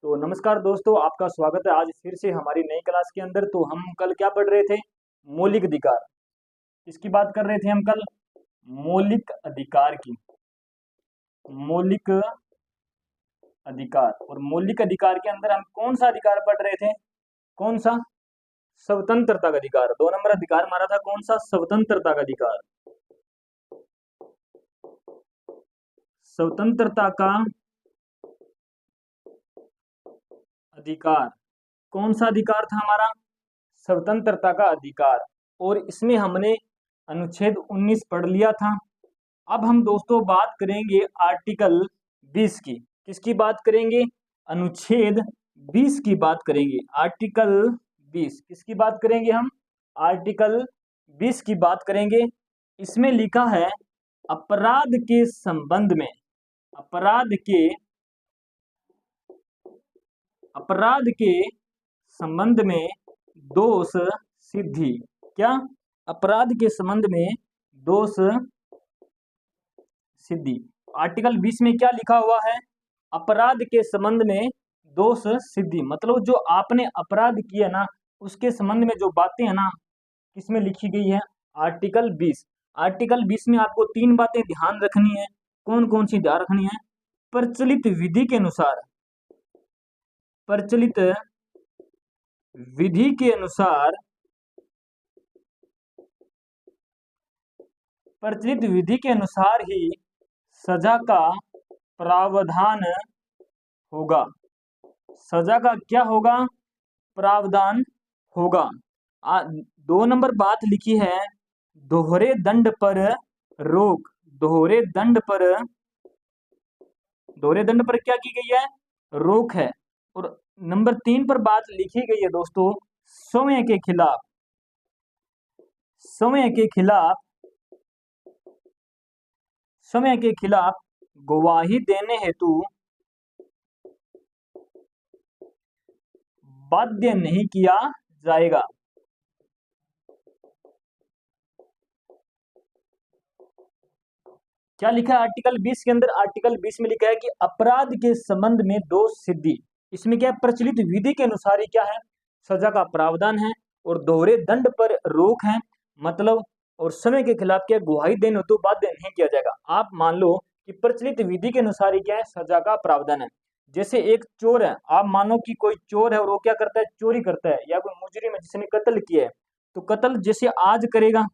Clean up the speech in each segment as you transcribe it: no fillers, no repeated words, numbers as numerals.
तो नमस्कार दोस्तों, आपका स्वागत है आज फिर से हमारी नई क्लास के अंदर। तो हम कल क्या पढ़ रहे थे? मौलिक अधिकार। किसकी बात कर रहे थे हम कल? मौलिक अधिकार की। मौलिक अधिकार। और मौलिक अधिकार के अंदर हम कौन सा अधिकार पढ़ रहे थे? कौन सा? स्वतंत्रता का अधिकार। 2 नंबर अधिकार हमारा था कौन सा? स्वतंत्रता का अधिकार। स्वतंत्रता का अधिकार। कौन सा अधिकार था हमारा? स्वतंत्रता का अधिकार। और इसमें हमने अनुच्छेद 19 पढ़ लिया था। अब हम दोस्तों बात करेंगे आर्टिकल 20 की। किसकी बात करेंगे? अनुच्छेद 20 की बात करेंगे। आर्टिकल 20 किसकी बात करेंगे हम? आर्टिकल 20 की बात करेंगे। इसमें लिखा है अपराध के संबंध में, अपराध के संबंध में दोष सिद्धि। क्या? अपराध के संबंध में दोष सिद्धि। आर्टिकल 20 में क्या लिखा हुआ है? अपराध के संबंध में दोष सिद्धि। मतलब जो आपने अपराध किया ना, उसके संबंध में जो बातें है ना, किसमें लिखी गई है? आर्टिकल 20। आर्टिकल 20 में आपको 3 बातें ध्यान रखनी है। कौन कौन सी ध्यान रखनी है? प्रचलित विधि के अनुसार, प्रचलित विधि के अनुसार, प्रचलित विधि के अनुसार ही सजा का प्रावधान होगा। सजा का क्या होगा? प्रावधान होगा। 2 नंबर बात लिखी है दोहरे दंड पर रोक। दोहरे दंड पर क्या की गई है? रोक है। और नंबर 3 पर बात लिखी गई है दोस्तों समय के खिलाफ, समय के खिलाफ, समय के खिलाफ गवाही देने हेतु बाध्य नहीं किया जाएगा। क्या लिखा है आर्टिकल 20 के अंदर? आर्टिकल 20 में लिखा है कि अपराध के संबंध में दोष सिद्धि। इसमें क्या है? प्रचलित विधि के अनुसार ही क्या है? सजा का प्रावधान है। और दोहरे दंड पर रोक है। मतलब और समय के खिलाफ क्या? गवाही देने तो बाध्य नहीं किया जाएगा। आप मान लो कि प्रचलित विधि के अनुसार ही क्या है? सजा का प्रावधान है। जैसे एक चोर है, आप मानो कि कोई चोर है और वो क्या करता है? चोरी करता है। या कोई मुजरिम है जिसने कत्ल किया है, तो कत्ल जैसे आज करेगा,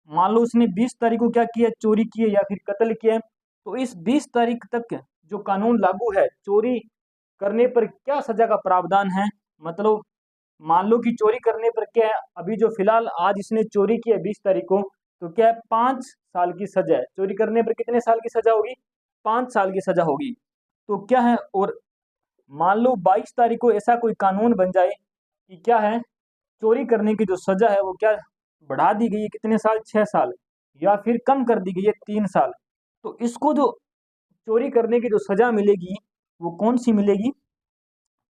मान लो उसने 20 तारीख को क्या किया? चोरी की है या फिर कत्ल किया है, तो इस 20 तारीख तक जो कानून लागू है, चोरी करने पर क्या सजा का प्रावधान है? मतलब मान लो कि चोरी करने पर क्या है? अभी जो फिलहाल आज इसने चोरी की है 20 तारीख को, तो क्या है? 5 साल की सजा है। चोरी करने पर कितने साल की सजा होगी? 5 साल की सजा होगी। तो क्या है? और मान लो 22 तारीख को ऐसा कोई कानून बन जाए कि क्या है? चोरी करने की जो सजा है वो क्या बढ़ा दी गई है? कितने साल? 6 साल। या फिर कम कर दी गई है 3 साल। तो इसको जो चोरी करने की जो सजा मिलेगी वो कौन सी मिलेगी?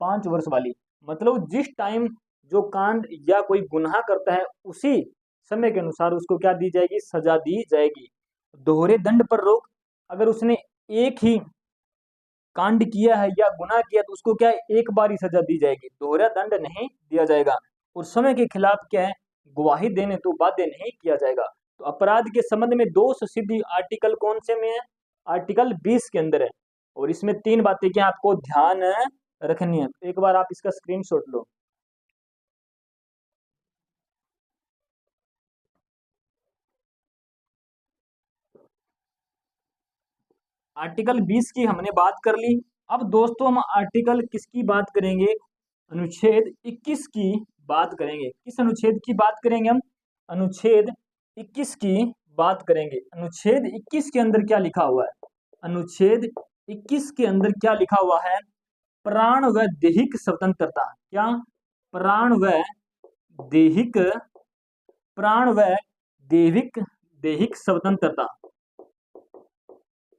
5 वर्ष वाली। मतलब जिस टाइम जो कांड या कोई गुनाह करता है उसी समय के अनुसार उसको क्या दी जाएगी? सजा दी जाएगी। दोहरे दंड पर रोक। अगर उसने एक ही कांड किया है या गुनाह किया तो उसको क्या है? एक बार ही सजा दी जाएगी, दोहरा दंड नहीं दिया जाएगा। और समय के खिलाफ क्या है? गवाही देने तो बाध्य नहीं किया जाएगा। तो अपराध के संबंध में दोष सिद्धि आर्टिकल कौन से में है? आर्टिकल 20 के अंदर है। और इसमें 3 बातें क्या आपको ध्यान रखनी है। एक बार आप इसका स्क्रीनशॉट लो। आर्टिकल 20 की हमने बात कर ली। अब दोस्तों हम आर्टिकल किसकी बात करेंगे? अनुच्छेद 21 की बात करेंगे। किस अनुच्छेद की बात करेंगे हम? अनुच्छेद 21 की बात करेंगे। अनुच्छेद 21 के अंदर क्या लिखा हुआ है? अनुच्छेद 21 के अंदर क्या लिखा हुआ है? प्राण व दैहिक स्वतंत्रता। क्या? प्राण व दैहिक, प्राण व दैहिक, दैहिक स्वतंत्रता।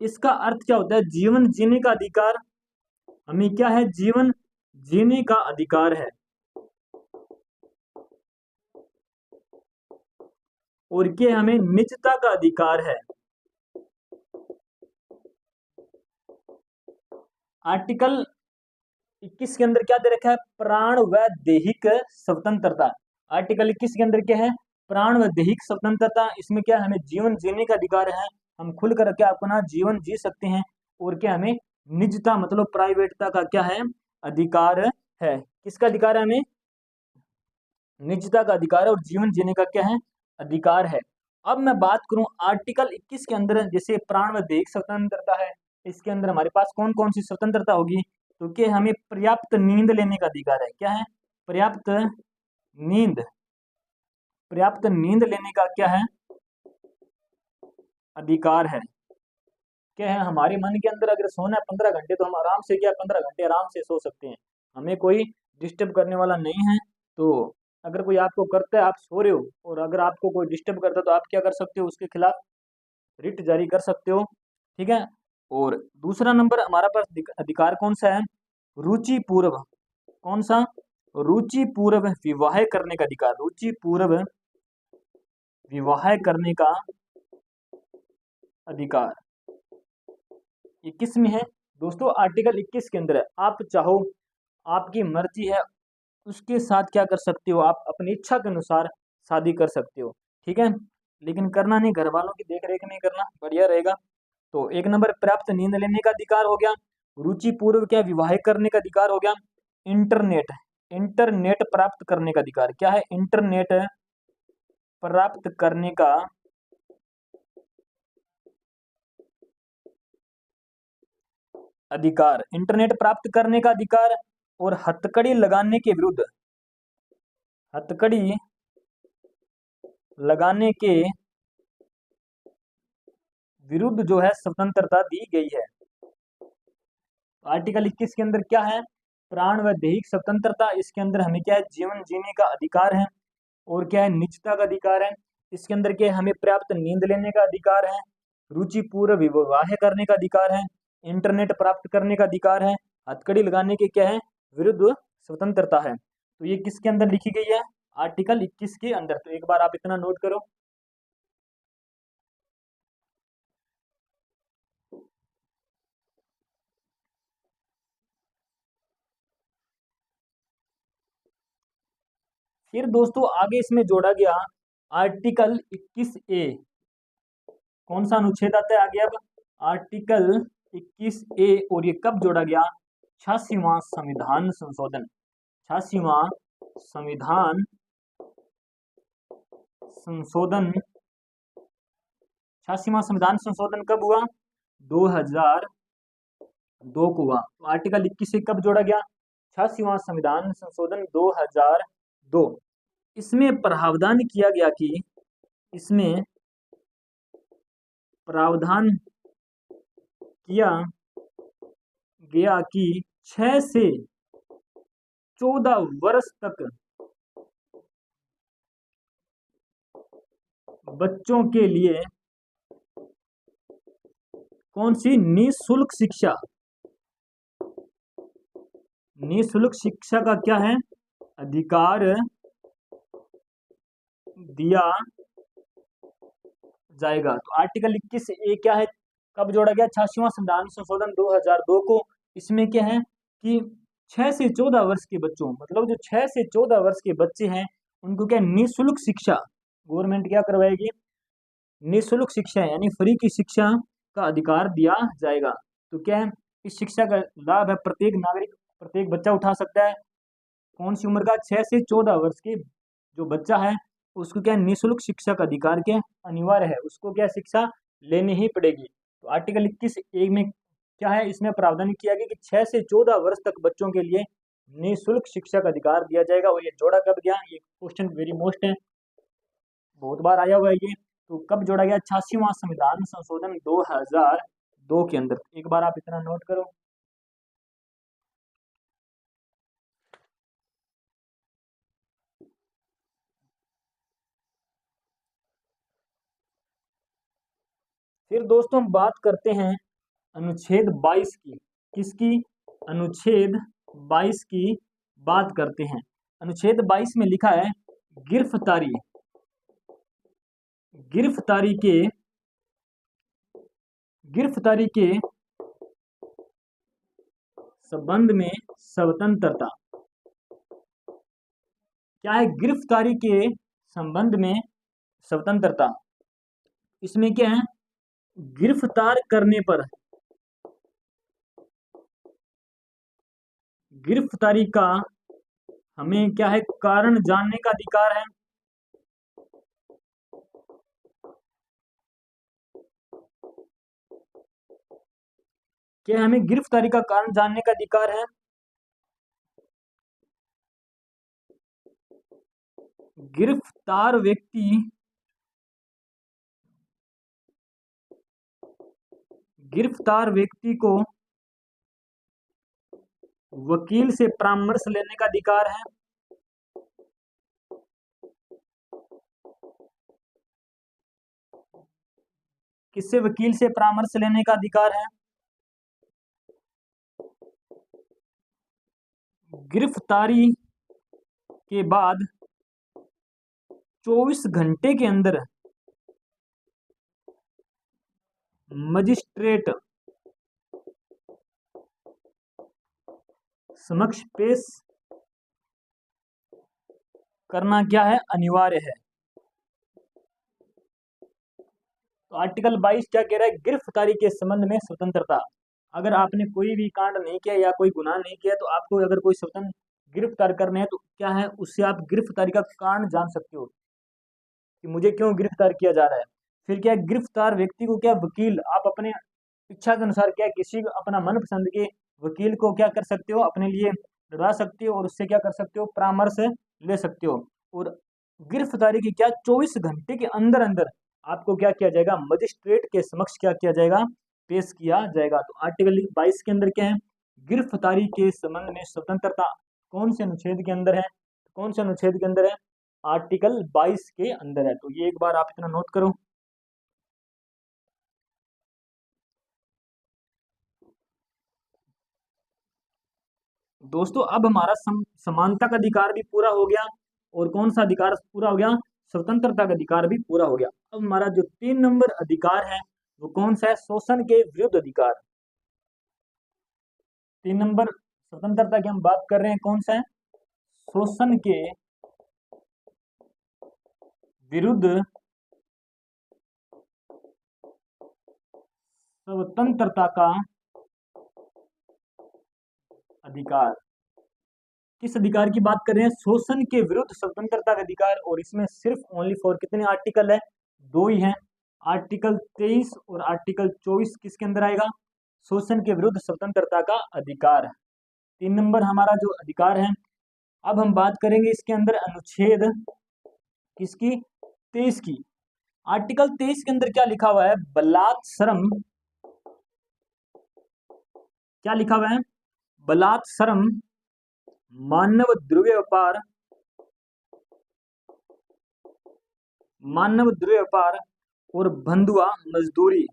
इसका अर्थ क्या होता है? जीवन जीने का अधिकार। हमें क्या है? जीवन जीने का अधिकार है। और क्या हमें? निजता का अधिकार है। आर्टिकल 21 के अंदर क्या दे रखा है? प्राण व दैहिक स्वतंत्रता। आर्टिकल 21 के अंदर क्या है? प्राण व दैहिक स्वतंत्रता। इसमें क्या है? हमें जीवन जीने का अधिकार है, हम खुल कर क्या अपना जीवन जी सकते हैं। और क्या हमें निजता मतलब प्राइवेटता का क्या है? अधिकार है। किसका अधिकार है? हमें निजता का अधिकार है और जीवन जीने का क्या है? अधिकार है। अब मैं बात करूं आर्टिकल 21 के अंदर, जैसे प्राण व दैहिक स्वतंत्रता है, इसके अंदर हमारे पास कौन कौन सी स्वतंत्रता होगी? तो क्या हमें पर्याप्त नींद लेने का अधिकार है। क्या है? पर्याप्त नींद। पर्याप्त नींद लेने का क्या है? अधिकार है। क्या है? हमारे मन के अंदर अगर सोना है 15 घंटे, तो हम आराम से क्या 15 घंटे आराम से सो सकते हैं, हमें कोई डिस्टर्ब करने वाला नहीं है। तो अगर कोई आपको करता है, आप सो रहे हो, और अगर आपको कोई डिस्टर्ब करता है, तो आप क्या कर सकते हो? उसके खिलाफ रिट जारी कर सकते हो। ठीक है। और दूसरा नंबर हमारा पास अधिकार कौन सा है? रुचि पूर्व। कौन सा? रुचि पूर्व विवाह करने का अधिकार। रुचि पूर्व विवाह करने का अधिकार 21 में है दोस्तों। आर्टिकल 21 के अंदर है, आप चाहो, आपकी मर्जी है, उसके साथ क्या कर सकते हो? आप अपनी इच्छा के अनुसार शादी कर सकते हो। ठीक है, लेकिन करना नहीं, घर वालों की देख रेख में करना बढ़िया रहेगा। तो एक नंबर प्राप्त नींद लेने का अधिकार हो गया, रुचि पूर्व क्या विवाह करने का अधिकार हो गया। इंटरनेट, इंटरनेट प्राप्त करने का अधिकार। क्या है? इंटरनेट प्राप्त करने का अधिकार। इंटरनेट प्राप्त करने का अधिकार। और हथकड़ी लगाने के विरुद्ध, हथकड़ी लगाने के विरुद्ध जो है स्वतंत्रता दी गई है। आर्टिकल 21 के अंदर क्या है? प्राण व दैहिक स्वतंत्रता। इसके अंदर हमें क्या है? जीवन जीने का अधिकार है। और क्या है? निजता का अधिकार है। इसके अंदर क्या है? हमें पर्याप्त नींद लेने का अधिकार है, रुचिपूर्व विवाह करने का अधिकार है, इंटरनेट प्राप्त करने का अधिकार है, हथकड़ी लगाने के क्या है? विरुद्ध स्वतंत्रता है। तो ये किसके अंदर लिखी गई है? आर्टिकल 21 के अंदर। तो एक बार आप इतना नोट करो। फिर दोस्तों आगे इसमें जोड़ा गया आर्टिकल 21A। कौन सा अनुच्छेद आता है आगे? अब आर्टिकल 21A। और ये कब जोड़ा गया? 86वां संविधान संशोधन। 86वां संविधान संशोधन। 86वां संविधान संशोधन कब हुआ? 2002 को हुआ। तो आर्टिकल 21 से कब जोड़ा गया? 86वां संविधान संशोधन 2002। इसमें प्रावधान किया गया कि, इसमें प्रावधान किया गया कि 6 से 14 वर्ष तक बच्चों के लिए कौन सी निःशुल्क शिक्षा, निःशुल्क शिक्षा का क्या है? अधिकार दिया जाएगा। तो आर्टिकल 21 ए क्या है? कब जोड़ा गया? 86वां संविधान संशोधन 2002 को। इसमें क्या है कि 6 से 14 वर्ष के बच्चों, मतलब जो 6 से 14 वर्ष के बच्चे हैं, उनको क्या निःशुल्क शिक्षा गवर्नमेंट क्या करवाएगी? निःशुल्क शिक्षा यानी फ्री की शिक्षा का अधिकार दिया जाएगा। तो क्या है? इस शिक्षा का लाभ है प्रत्येक नागरिक, प्रत्येक बच्चा उठा सकता है। कौन सी उम्र का? 6 से 14 वर्ष के जो बच्चा है, उसको क्या निःशुल्क शिक्षा का अधिकार क्या अनिवार्य है, उसको क्या शिक्षा लेनी ही पड़ेगी। तो आर्टिकल 21 में क्या है? इसमें प्रावधान किया गया कि 6 से 14 वर्ष तक बच्चों के लिए निःशुल्क शिक्षा का अधिकार दिया जाएगा। और ये जोड़ा कब गया? ये क्वेश्चन वेरी मोस्ट है, बहुत बार आया हुआ है ये। तो कब जोड़ा गया? 86वां संविधान संशोधन 2002 के अंदर। एक बार आप इतना नोट करो। फिर दोस्तों हम बात करते हैं अनुच्छेद 22 की। किसकी? अनुच्छेद 22 की बात करते हैं। अनुच्छेद 22 में लिखा है गिरफ्तारी, गिरफ्तारी के, गिरफ्तारी के संबंध में स्वतंत्रता। क्या है? गिरफ्तारी के संबंध में स्वतंत्रता। इसमें क्या है? गिरफ्तार करने पर गिरफ्तारी का हमें क्या है? कारण जानने का अधिकार है। क्या हमें गिरफ्तारी का कारण जानने का अधिकार है? गिरफ्तार व्यक्ति को वकील से परामर्श लेने का अधिकार है। किससे? वकील से परामर्श लेने का अधिकार है। गिरफ्तारी के बाद 24 घंटे के अंदर मजिस्ट्रेट समक्ष पेश करना क्या है? अनिवार्य है। तो आर्टिकल 22 क्या कह रहा है? गिरफ्तारी के संबंध में स्वतंत्रता। अगर आपने कोई भी कांड नहीं किया या कोई गुनाह नहीं किया तो आपको अगर कोई स्वतंत्र गिरफ्तार करने है तो क्या है? उससे आप गिरफ्तारी का कारण जान सकते हो कि मुझे क्यों गिरफ्तार किया जा रहा है। फिर क्या है? गिरफ्तार व्यक्ति को क्या वकील आप अपने इच्छा के अनुसार क्या किसी अपना मनपसंद के वकील को क्या कर सकते हो? अपने लिए लड़ा सकते हो और उससे क्या कर सकते हो? परामर्श ले सकते हो। और गिरफ्तारी की क्या 24 घंटे के अंदर अंदर आपको क्या किया जाएगा? मजिस्ट्रेट के समक्ष क्या किया जाएगा? पेश किया जाएगा। तो आर्टिकल 22 के अंदर क्या है? गिरफ्तारी के संबंध में स्वतंत्रता कौन से अनुच्छेद के अंदर है? कौन से अनुच्छेद के अंदर है? आर्टिकल 22 के अंदर है। तो ये एक बार आप इतना नोट करो। दोस्तों अब हमारा समानता का अधिकार भी पूरा हो गया और कौन सा अधिकार पूरा हो गया? स्वतंत्रता का अधिकार भी पूरा हो गया। अब हमारा जो 3 नंबर अधिकार है वो कौन सा है? शोषण के विरुद्ध अधिकार। 3 नंबर स्वतंत्रता की हम बात कर रहे हैं, कौन सा है? शोषण के विरुद्ध स्वतंत्रता का अधिकार। किस अधिकार की बात कर रहे हैं? शोषण के विरुद्ध स्वतंत्रता का अधिकार। और इसमें सिर्फ ओनली फॉर कितने आर्टिकल है? 2 ही हैं। आर्टिकल 23 और आर्टिकल 24 किसके अंदर आएगा? शोषण के विरुद्ध स्वतंत्रता का अधिकार। 3 नंबर हमारा जो अधिकार है। अब हम बात करेंगे इसके अंदर अनुच्छेद किसकी? 23 की। आर्टिकल 23 के अंदर क्या लिखा हुआ है? बलात्श्रम। क्या लिखा हुआ है? बलात्श्रम, मानव दुर्व्यवहार, मानव दुर्व्यवहार और बंधुआ मजदूरी,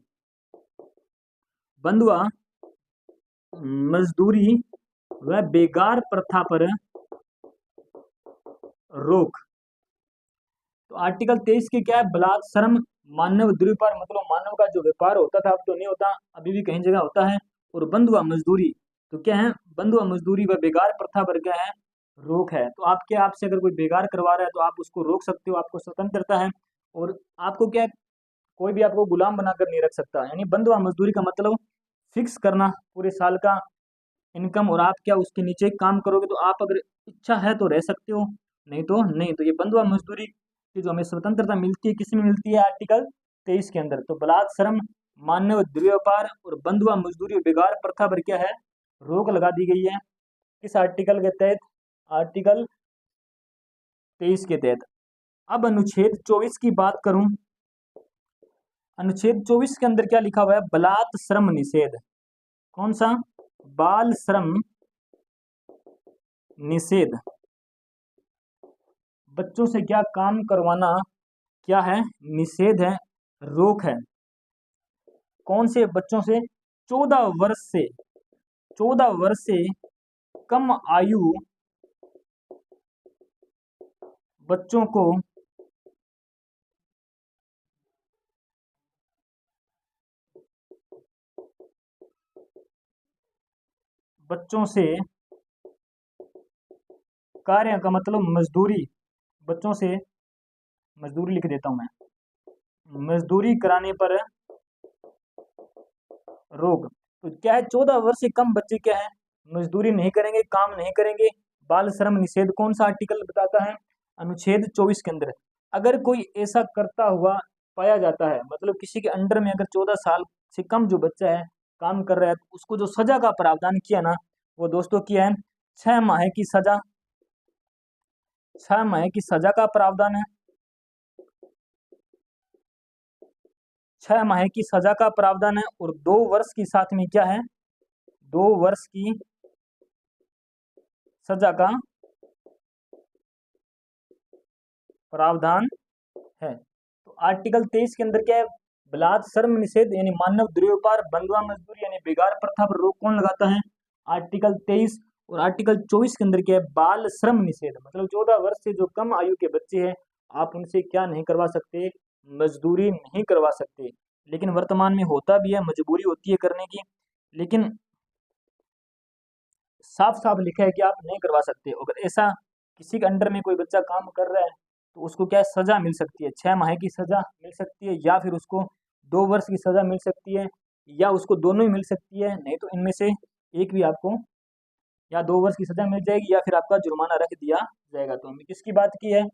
बंधुआ मजदूरी व बेगार प्रथा पर रोक। तो आर्टिकल 23 के क्या है? बलात्श्रम, मानव दुर्व्यवहार मतलब मानव का जो व्यापार होता था अब तो नहीं होता, अभी भी कहीं जगह होता है। और बंधुआ मजदूरी, तो क्या है? बंधुआ मजदूरी व बेगार प्रथा पर क्या है? रोक है। तो आपके आपसे अगर कोई बेगार करवा रहा है तो आप उसको रोक सकते हो, आपको स्वतंत्रता है। और आपको क्या है? कोई भी आपको गुलाम बनाकर नहीं रख सकता। यानी बंधुआ मजदूरी का मतलब फिक्स करना पूरे साल का इनकम, और आप क्या उसके नीचे काम करोगे तो आप अगर इच्छा है तो रह सकते हो, नहीं तो नहीं। तो ये बंधुआ मजदूरी की जो हमें स्वतंत्रता मिलती है किसमें मिलती है? आर्टिकल 23 के अंदर। तो बलात्श्रम, मानव दुर्व्यवहार और बंधुआ मजदूरी और बेगार प्रथा पर क्या है? रोक लगा दी गई है। किस आर्टिकल के तहत? आर्टिकल 23 के तहत। अब अनुच्छेद 24 की बात करूं, अनुच्छेद 24 के अंदर क्या लिखा हुआ है? बलात् श्रम निषेध। कौन सा? बाल श्रम निषेध। बच्चों से क्या काम करवाना क्या है? निषेध है, रोक है। कौन से बच्चों से? 14 वर्ष से, 14 वर्ष से कम आयु बच्चों को बच्चों से कार्य का मतलब मजदूरी, बच्चों से मजदूरी लिख देता हूं मैं, मजदूरी कराने पर रोक। तो क्या है, 14 वर्ष से कम बच्चे क्या है, मजदूरी नहीं करेंगे, काम नहीं करेंगे। बाल श्रम निषेध कौन सा आर्टिकल बताता है, अनुच्छेद 24 के अंदर। अगर कोई ऐसा करता हुआ पाया जाता है, मतलब किसी के अंडर में अगर 14 साल से कम जो बच्चा है काम कर रहा है, तो उसको जो सजा का प्रावधान किया ना, वो दोस्तों किया है 6 माह की सजा, 6 माह की सजा का प्रावधान है, 6 माह की सजा का प्रावधान है। और 2 वर्ष की साथ में क्या है, 2 वर्ष की सजा का प्रावधान है। तो आर्टिकल 23 के अंदर क्या है, बलात् श्रम निषेध यानी मानव दुर्व्यापार, बंधुआ मजदूरी यानी बेगार प्रथा पर रोक कौन लगाता है, आर्टिकल 23। और आर्टिकल 24 के अंदर क्या है, बाल श्रम निषेध, मतलब 14 वर्ष से जो कम आयु के बच्चे हैं आप उनसे क्या नहीं करवा सकते, मजदूरी नहीं करवा सकते। लेकिन वर्तमान में होता भी है, मजबूरी होती है करने की, लेकिन साफ साफ लिखा है कि आप नहीं करवा सकते। अगर ऐसा किसी के अंडर में कोई बच्चा काम कर रहा है तो उसको क्या है, सजा मिल सकती है, 6 माह की सजा मिल सकती है, या फिर उसको 2 वर्ष की सजा मिल सकती है, या उसको दोनों ही मिल सकती है, नहीं तो इनमें से एक भी आपको या 2 वर्ष की सजा मिल जाएगी, या फिर आपका जुर्माना रख दिया जाएगा। तो हमने किसकी बात की है,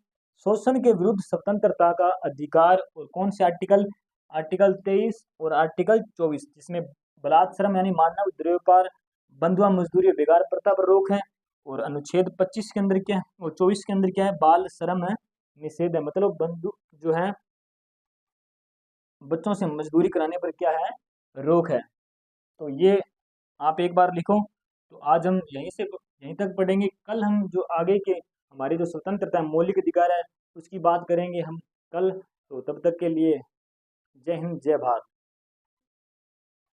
शोषण के विरुद्ध स्वतंत्रता का अधिकार, और कौन से आर्टिकल, आर्टिकल 23 और आर्टिकल 24, जिसमें बलात् श्रम यानी मानव द्रव्योपहार, बंधुआ मजदूरी और बेगार प्रथा पर रोक है। और अनुच्छेद 25 के अंदर क्या है और 24 के अंदर क्या है, बाल श्रम है निषेध है, मतलब बंधु जो है बच्चों से मजदूरी कराने पर क्या है, रोक है। तो ये आप एक बार लिखो। तो आज हम यहीं तक पढ़ेंगे, कल हम जो आगे के हमारी जो स्वतंत्रता है, मौलिक अधिकार है, उसकी बात करेंगे हम कल। तो तब तक के लिए जय हिंद जय भारत।